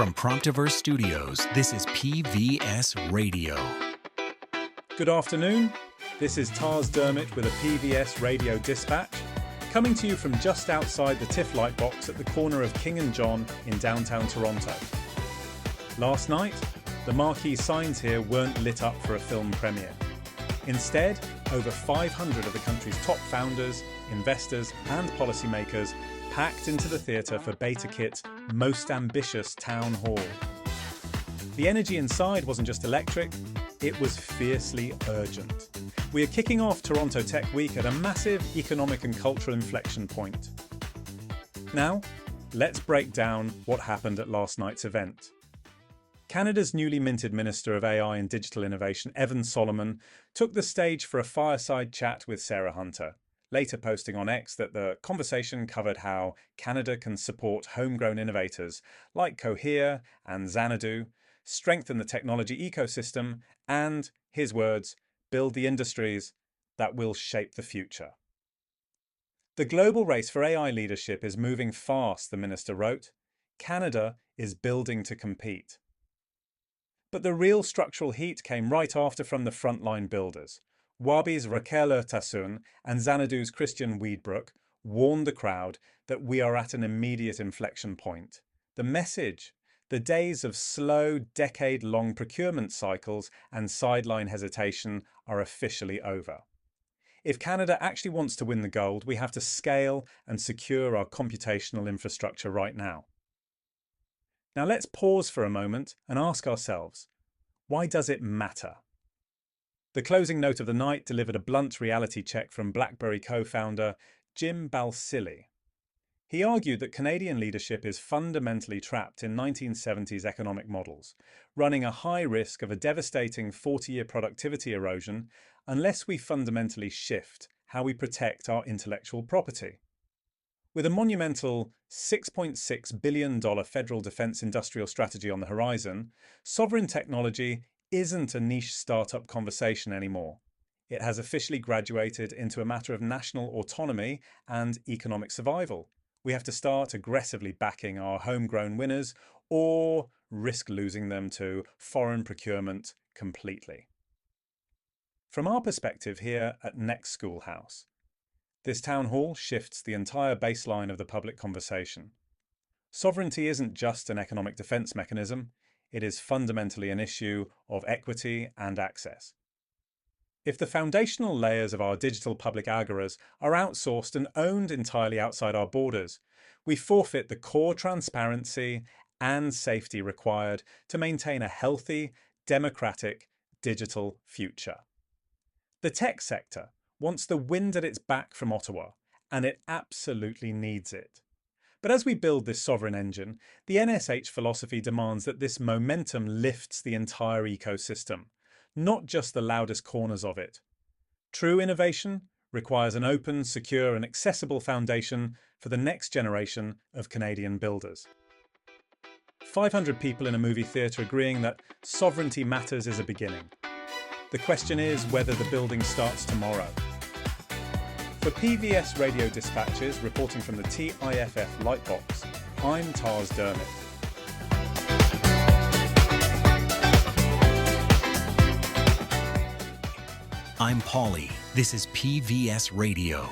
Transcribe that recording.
From Promptiverse Studios, this is PvS Radio. Good afternoon. This is Dermit with a PvSRadio Dispatch, coming to you from just outside the TIFF Lightbox at the corner of King and John in downtown Toronto. Last night, the marquee signs here weren't lit up for a film premiere. Instead, over 500 of the country's top founders, investors and policymakers packed into the theatre for BetaKit's most ambitious town hall. The energy inside wasn't just electric, it was fiercely urgent. We are kicking off Toronto Tech Week at a massive economic and cultural inflection point. Now, let's break down what happened at last night's event. Canada's newly minted Minister of AI and Digital Innovation, Evan Solomon, took the stage for a fireside chat with Sarah Hunter, later posting on X that the conversation covered how Canada can support homegrown innovators like Cohere and Xanadu, strengthen the technology ecosystem, and, his words, build the industries that will shape the future. The global race for AI leadership is moving fast, the minister wrote. Canada is building to compete. But the real structural heat came right after from the frontline builders. Waabi's Raquel Urtasun and Xanadu's Christian Weedbrook warned the crowd that we are at an immediate inflection point. The message: the days of slow, decade-long procurement cycles and sideline hesitation are officially over. If Canada actually wants to win the gold, we have to scale and secure our computational infrastructure right now. Now let's pause for a moment and ask ourselves, why does it matter? The closing note of the night delivered a blunt reality check from BlackBerry co-founder Jim Balsillie. He argued that Canadian leadership is fundamentally trapped in 1970s economic models, running a high risk of a devastating 40-year productivity erosion unless we fundamentally shift how we protect our intellectual property. With a monumental $6.6 billion federal defense industrial strategy on the horizon, sovereign technology isn't a niche startup conversation anymore. It has officially graduated into a matter of national autonomy and economic survival. We have to start aggressively backing our homegrown winners or risk losing them to foreign procurement completely. From our perspective here at Next Schoolhouse, this town hall shifts the entire baseline of the public conversation. Sovereignty isn't just an economic defense mechanism, it is fundamentally an issue of equity and access. If the foundational layers of our digital public agoras are outsourced and owned entirely outside our borders, we forfeit the core transparency and safety required to maintain a healthy, democratic, digital future. The tech sector wants the wind at its back from Ottawa, and it absolutely needs it. But as we build this sovereign engine, the NSH philosophy demands that this momentum lifts the entire ecosystem, not just the loudest corners of it. True innovation requires an open, secure and accessible foundation for the next generation of Canadian builders. 500 people in a movie theatre agreeing that sovereignty matters is a beginning. The question is whether the building starts tomorrow. For PvSRadio Dispatches, reporting from the TIFF Lightbox, I'm Dermit. I'm Paulie. This is PvS Radio.